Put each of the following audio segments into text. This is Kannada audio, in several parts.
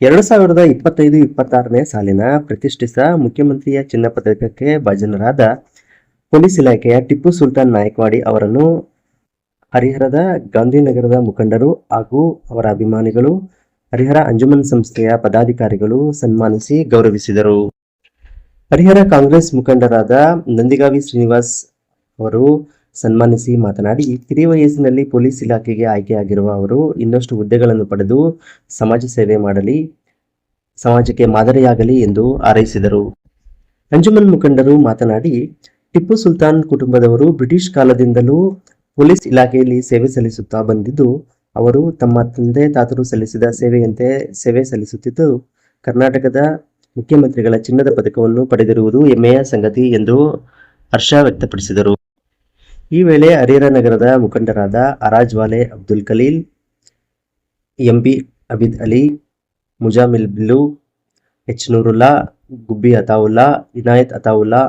2025-26ನೇ ಸಾಲಿನ ಪ್ರತಿಷ್ಠಿತ ಮುಖ್ಯಮಂತ್ರಿಯ ಚಿನ್ನ ಪದಕಕ್ಕೆ ಭಾಜನರಾದ ಪೊಲೀಸ್ ಇಲಾಖೆಯ ಟಿಪ್ಪು ಸುಲ್ತಾನ್ ನಾಯಕ್ವಾಡಿ ಅವರನ್ನು ಹರಿಹರದ ಗಾಂಧಿನಗರದ ಮುಖಂಡರು ಹಾಗೂ ಅವರ ಅಭಿಮಾನಿಗಳು, ಹರಿಹರ ಅಂಜುಮನ್ ಸಂಸ್ಥೆಯ ಪದಾಧಿಕಾರಿಗಳು ಸನ್ಮಾನಿಸಿ ಗೌರವಿಸಿದರು. ಹರಿಹರ ಕಾಂಗ್ರೆಸ್ ಮುಖಂಡರಾದ ನಂದಿಗಾವಿ ಶ್ರೀನಿವಾಸ್ ಅವರು ಸನ್ಮಾನಿಸಿ ಮಾತನಾಡಿ, ಕಿರಿಯ ವಯಸ್ಸಿನಲ್ಲಿ ಪೊಲೀಸ್ ಇಲಾಖೆಗೆ ಆಯ್ಕೆಯಾಗಿರುವ ಅವರು ಇನ್ನಷ್ಟು ಹುದ್ದೆಗಳನ್ನು ಪಡೆದು ಸಮಾಜ ಸೇವೆ ಮಾಡಲಿ, ಸಮಾಜಕ್ಕೆ ಮಾದರಿಯಾಗಲಿ ಎಂದು ಹಾರೈಸಿದರು. ಅಂಜುಮನ್ ಮುಖಂಡರು ಮಾತನಾಡಿ, ಟಿಪ್ಪು ಸುಲ್ತಾನ್ ಕುಟುಂಬದವರು ಬ್ರಿಟಿಷ್ ಕಾಲದಿಂದಲೂ ಪೊಲೀಸ್ ಇಲಾಖೆಯಲ್ಲಿ ಸೇವೆ ಸಲ್ಲಿಸುತ್ತಾ ಬಂದಿದ್ದು, ಅವರು ತಮ್ಮ ತಂದೆ ತಾತರು ಸಲ್ಲಿಸಿದ ಸೇವೆಯಂತೆ ಸೇವೆ ಸಲ್ಲಿಸುತ್ತಿದ್ದು, ಕರ್ನಾಟಕದ ಮುಖ್ಯಮಂತ್ರಿಗಳ ಚಿನ್ನದ ಪದಕವನ್ನು ಪಡೆದಿರುವುದು ಹೆಮ್ಮೆಯ ಸಂಗತಿ ಎಂದು ಹರ್ಷ ವ್ಯಕ್ತಪಡಿಸಿದರು. ಈ ವೇಳೆ ಹರಿಹರ ನಗರದ ಮುಖಂಡರಾದ ಅರಾಜ್ ವಾಲೆ Abdul Khaleel, MB Abid Ali, Muzammil bill, H Nurulla, ಗುಬ್ಬಿ ಅತಾವುಲ್ಲಾ, ಇನಾಯತ್ ಅತಾವುಲ್ಲಾ,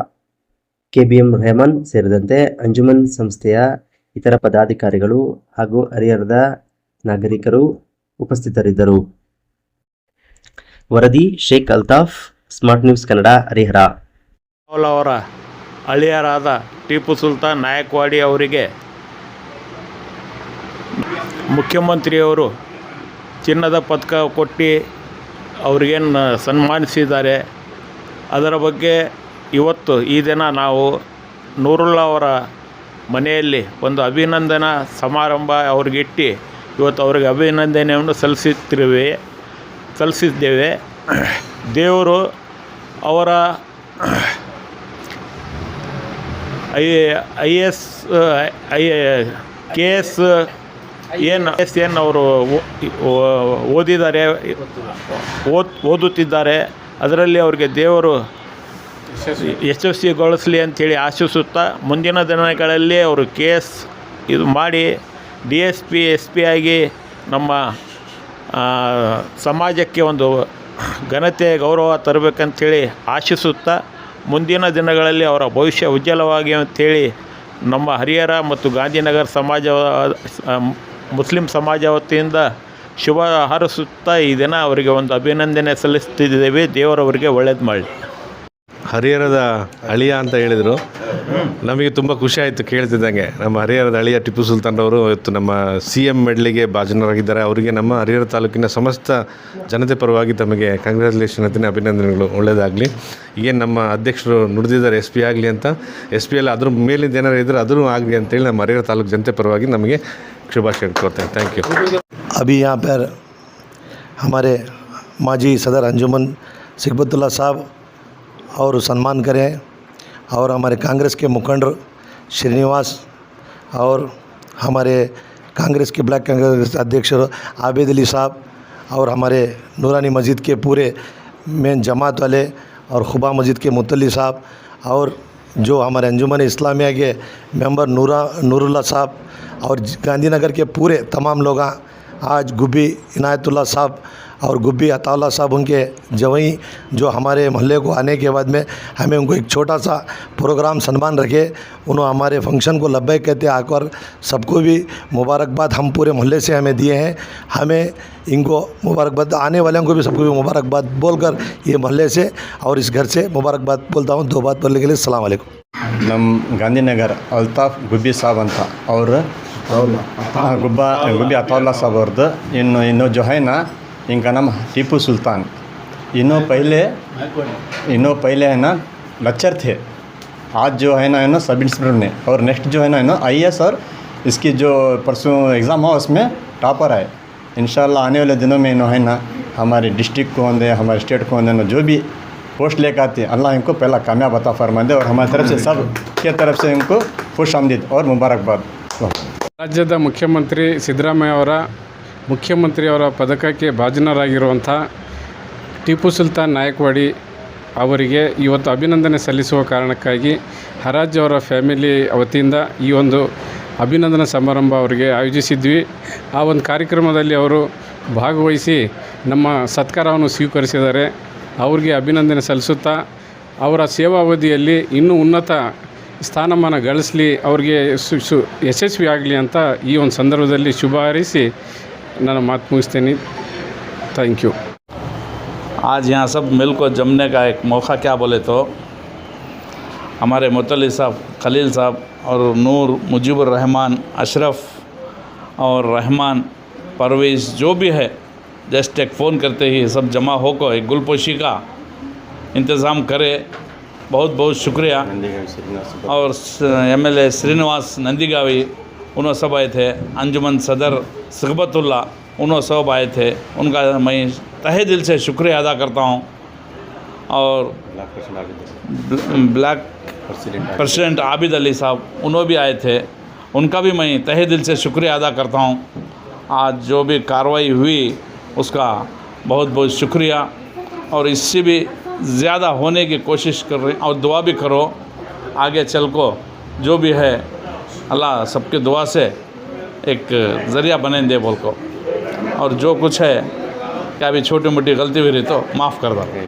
ಕೆಬಿಎಂ ರೆಹಮಾನ್ ಸೇರಿದಂತೆ ಅಂಜುಮನ್ ಸಂಸ್ಥೆಯ ಇತರ ಪದಾಧಿಕಾರಿಗಳು ಹಾಗೂ ಹರಿಹರದ ನಾಗರಿಕರು ಉಪಸ್ಥಿತರಿದ್ದರು. ವರದಿ ಶೇಖ್ ಅಲ್ತಾಫ್, ಸ್ಮಾರ್ಟ್ ನ್ಯೂಸ್ ಕನ್ನಡ, ಹರಿಹರ. ಅವರ ಅಳಿಯರಾದ ಟಿಪ್ಪು ಸುಲ್ತಾನ್ ನಾಯಕ್ವಾಡಿ ಅವರಿಗೆ ಮುಖ್ಯಮಂತ್ರಿಯವರು ಚಿನ್ನದ ಪದಕ ಕೊಟ್ಟು ಅವ್ರಿಗೇನು ಸನ್ಮಾನಿಸಿದ್ದಾರೆ. ಅದರ ಬಗ್ಗೆ ಇವತ್ತು ಈ ದಿನ ನಾವು ನೂರುಲ್ಲಾ ಅವರ ಮನೆಯಲ್ಲಿ ಒಂದು ಅಭಿನಂದನಾ ಸಮಾರಂಭ ಅವ್ರಿಗಿಟ್ಟು ಇವತ್ತು ಅವ್ರಿಗೆ ಅಭಿನಂದನೆಯನ್ನು ಸಲ್ಲಿಸಿದ್ದೇವೆ. ದೇವರು ಅವರ KS ಏನು ಅವರು ಓದುತ್ತಿದ್ದಾರೆ. ಅದರಲ್ಲಿ ಅವರಿಗೆ ದೇವರು ಯಶಸ್ವಿಗೊಳಿಸಲಿ ಅಂಥೇಳಿ ಆಶಿಸುತ್ತಾ, ಮುಂದಿನ ದಿನಗಳಲ್ಲಿ ಅವರು KS ಇದು ಮಾಡಿ DSP SP ಆಗಿ ನಮ್ಮ ಸಮಾಜಕ್ಕೆ ಒಂದು ಘನತೆ ಗೌರವ ತರಬೇಕಂಥೇಳಿ ಆಶಿಸುತ್ತಾ, ಮುಂದಿನ ದಿನಗಳಲ್ಲಿ ಅವರ ಭವಿಷ್ಯ ಉಜ್ವಲವಾಗಿ ಅಂಥೇಳಿ ನಮ್ಮ ಹರಿಹರ ಮತ್ತು ಗಾಂಧಿನಗರ ಮುಸ್ಲಿಂ ಸಮಾಜ ವತಿಯಿಂದ ಶುಭ ಹಾರೈಸುತ್ತಾ ಈ ದಿನ ಅವರಿಗೆ ಒಂದು ಅಭಿನಂದನೆ ಸಲ್ಲಿಸ್ತಿದ್ದೇವೆ. ದೇವರವರಿಗೆ ಒಳ್ಳೇದು ಮಾಡಲಿ. ಹರಿಹರದ ಅಳಿಯ ಅಂತ ಹೇಳಿದರು. ನಮಗೆ ತುಂಬ ಖುಷಿ ಆಯಿತು ಕೇಳ್ತಿದ್ದಂಗೆ. ನಮ್ಮ ಹರಿಹರದ ಅಳಿಯ ಟಿಪ್ಪು ಸುಲ್ತಾನ್ ಅವರು ಇವತ್ತು ನಮ್ಮ CM ಮೆಡಲಿಗೆ ಭಾಜನರಾಗಿದ್ದಾರೆ. ಅವರಿಗೆ ನಮ್ಮ ಹರಿಹರ ತಾಲೂಕಿನ ಸಮಸ್ತ ಜನತೆ ಪರವಾಗಿ ತಮಗೆ ಕಂಗ್ರ್ಯಾಚುಲೇಷನ್ ಅಂತೀನಿ, ಅಭಿನಂದನೆಗಳು, ಒಳ್ಳೆಯದಾಗಲಿ. ಏನು ನಮ್ಮ ಅಧ್ಯಕ್ಷರು ನುಡಿದಿದ್ದಾರೆ SP ಆಗಲಿ ಅಂತ, SP ಅಲ್ಲಿ ಅದ್ರ ಮೇಲಿಂದ ಏನಾರು ಇದ್ದರೆ ಅದೂ ಆಗಲಿ ಅಂತೇಳಿ ನಮ್ಮ ಹರಿಹರ ತಾಲೂಕು ಜನತೆ ಪರವಾಗಿ ನಮಗೆ ಶುಭಾಶಯ ಕೊಡ್ತೇನೆ. Thank you. अभी यहाँ पर हमारे माजी सदर अंजुमन सिकबतुल्ला साहब और सम्मान करें, और हमारे कांग्रेस के मुखंड श्रीनिवास और हमारे कांग्रेस के ब्लॉक कांग्रेस अध्यक्ष आबिद अली साहब और हमारे नूरानी मस्जिद के पूरे मेन जमात वाले और खुबा मस्जिद के मुतल्ली साहब और जो हमारे अंजुमन इस्लामिया के मेंबर नूरुल्लाह साहब और गांधीनगर के पूरे तमाम लोग आज गुब्बी इनायतुल्लाह साहब और गुब्बी अताउल्लाह साहब उनके जवाई जो हमारे मोहल्ले को आने के बाद में हमें उनको एक छोटा सा प्रोग्राम सम्मान रखे, उन्होंने हमारे फंक्शन को लब्बैक कहते आकर सबको भी मुबारकबाद हम पूरे मोहल्ले से हमें दिए हैं. हमें इनको मुबारकबाद, आने वालों को भी सबको भी मुबारकबाद बोलकर ये मोहल्ले से और इस घर से मुबारकबाद बोलता हूँ. 2 बात बोलने के लिए अस्सलाम वालेकुम. ನಮ್ಮ ಗಾಂಧಿನಗರ ಅಲ್ತಾಫ್ ಗುಬ್ಬಿ ಸಾಬ್ ಅಂತ ಅವರು गुब्बी अताउल्ला साहब ಅವ್ರದ್ದು इन्हों जो है ना, इनका नाम टीपू सुल्तान. इन्हों पहले है ना लच्चर थे. आज जो है ना सब इंस्पेक्टर ने, और नेक्स्ट जो है ना IAS और इसकी जो परसों एग्ज़ाम हुआ उसमें टॉपर है. इंशाल्लाह आने वाले दिनों में इन्हों है ना हमारे डिस्ट्रिक्ट को होंगे, हमारे स्टेट को होंगे, जो भी पोस्ट लेकर आते हैं अल्लाह इनको पहला कामयाब अता फरमा दे. और हमारी तरफ से सब के तरफ से इनको खुश आमदीद और मुबारकबाद. ರಾಜ್ಯದ ಮುಖ್ಯಮಂತ್ರಿ ಸಿದ್ದರಾಮಯ್ಯ ಅವರ ಮುಖ್ಯಮಂತ್ರಿಯವರ ಪದಕಕ್ಕೆ ಭಾಜನರಾಗಿರುವಂಥ ಟಿಪ್ಪು ಸುಲ್ತಾನ್ ನಾಯಕ್ವಾಡಿ ಅವರಿಗೆ ಇವತ್ತು ಅಭಿನಂದನೆ ಸಲ್ಲಿಸುವ ಕಾರಣಕ್ಕಾಗಿ ಹರಾಜ್ ಅವರ ಫ್ಯಾಮಿಲಿ ವತಿಯಿಂದ ಈ ಒಂದು ಅಭಿನಂದನಾ ಸಮಾರಂಭ ಅವರಿಗೆ ಆಯೋಜಿಸಿದ್ವಿ. ಆ ಒಂದು ಕಾರ್ಯಕ್ರಮದಲ್ಲಿ ಅವರು ಭಾಗವಹಿಸಿ ನಮ್ಮ ಸತ್ಕಾರವನ್ನು ಸ್ವೀಕರಿಸಿದ್ದಾರೆ. ಅವ್ರಿಗೆ ಅಭಿನಂದನೆ ಸಲ್ಲಿಸುತ್ತಾ ಅವರ ಸೇವಾವಧಿಯಲ್ಲಿ ಇನ್ನೂ ಉನ್ನತ ಸ್ಥಾನಮಾನ ಗಳಿಸಲಿ, ಅವ್ರಿಗೆ ಯಶಸ್ವಿ ಆಗಲಿ ಅಂತ ಈ ಒಂದು ಸಂದರ್ಭದಲ್ಲಿ ಶುಭ ಹಾರೈಸಿ ನಾನು ಮಾತು ಮುಗಿಸ್ತೇನೆ. Thank you. आज यहाँ सब मिल को जमने का एक मौका क्या बोले तो हमारे मुतल्ली साहब, खलील साहब और नूर, मुजीबुर रहमान, अशरफ और रहमान, परवेज़ जो भी है, जस्ट एक फ़ोन करते ही सब जमा होकर एक गुलपोशी का इंतज़ाम करे। बहुत बहुत शुक्रिया। और MLA श्रीनिवास नंदीगावी उन्होंने सब आए थे, अंजुमन सदर सिगबतुल्ला उन्होंने सब आए थे, उनका मैं तहे दिल से शुक्रिया अदा करता हूँ। और ब्लैक प्रेसिडेंट आबिद अली साहब उन्होंने भी आए थे, उनका भी मैं तहे दिल से शुक्रिया अदा करता हूँ। आज जो भी कार्रवाई हुई उसका बहुत बहुत शुक्रिया, और इससे भी ज़्यादा होने की कोशिश कर रहे हैं, और दुआ भी करो आगे चल को जो भी है अल्लाह सबके दुआ से एक ज़रिया बने दे बोल को। और जो कुछ है क्या भी छोटी मोटी गलती भी रही तो माफ़ कर दो।